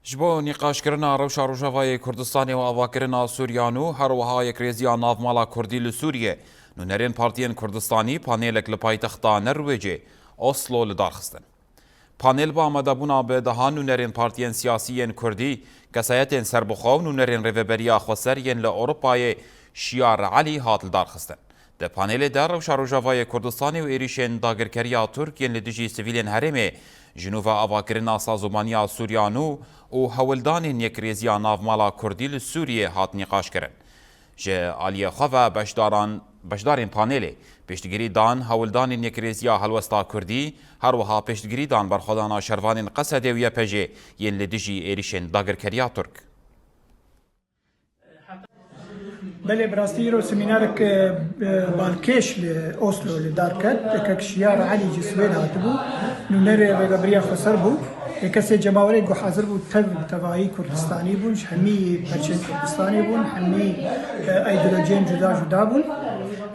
جبو نقاشکردنا روشا روجاوای کردستان و آواکردنا سوریانو هروها یکریزیا نافمالا کردی لسوریه نونرین پارتین کردستانی پانیلک لپایتختا نرویجه اسلو لدارخستن. پانیل با آمدابونا به دهان نونرین پارتین سیاسیین کردی کسایتین سربخو نونرین ریوبریا خسرین لأوروپای شیار علی هاتل دارخستن. ده پانیل در روشا روجاوای کردستانی و ایریشین داگرکریا ترکین لدیجی سیویلین هرمه جنوب آواکردنا سازمانیا سوریانو و هولدانین یکریزیا نافمالا کردی لسوریه هات نقاش کرن. جه آلیه خواه بشدارین پانیلی پشتگیری دان هولدانین یکریزیا هلوستا کردی هروها پشتگیری دان برخودانا شروانین قصده و یپجه ین لدیجی ایریشین داگرکریا ترک. بله براستی رو سمینارك بالكيش لأوسلو لداركت كشيار علي جسوين هاتبو نونري ريبابريا خسر بو كسي جماوري جو حاضر بو تبعي كردستاني بون حمي برشين كردستاني بون حمي ايديولوجين جدا بون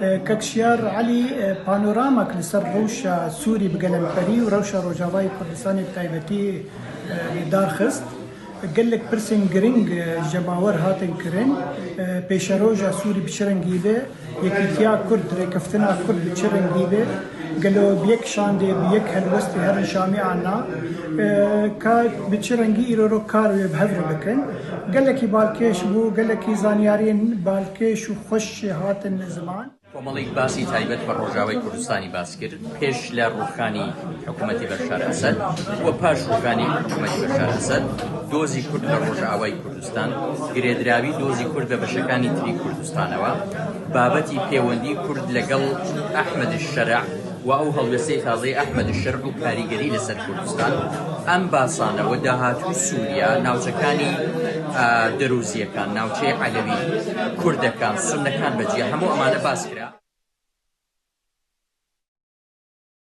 كشيار علي بانورامك لسر روشا سوري بقلم بري وروشا روجاواي كردستاني بتايبتي لدار خست قال لك برسن جرينج جماور هاتن كرين بيشروجا سوري بشرنجيبه يكيتيا كرد ريكفتنا كرد بشرنجيبه قالوا بيك شاندي بيك هالوستي هرن شامي عنا كا بشرنجي إيرو كار بهفر بكن قال لك بالكيش بو قال لك زانيارين بالكيش وخش هاتن زمان کۆمەڵێک باسی تایبەت بە ڕۆژاوای کوردستانی باس کرد پێش لە ڕووخانی حکوومەتی بەشار ئەسەد و پاش ڕووخانی حکوومەتی بەشار ئەسەد دۆزی کورد لە ڕۆژاوای کوردستان گرێدراوی دۆزی کورد بە بەشەکانی تری کوردستانەوە بابەتی پەیوەندی کورد لەگەڵ ئەحمەد الشەرع و ئەو هەڵوێستەی تازەی ئەحمەد الشەرع و کاریگەری لەسەر کوردستان ئەم باسانەوە داهاتووی سووریا ناوچەکانی دەروزیەکان ناوچەی عەلەوی کوردەکان سوننەکان بەجێ هەموو ئەمانە باس کرا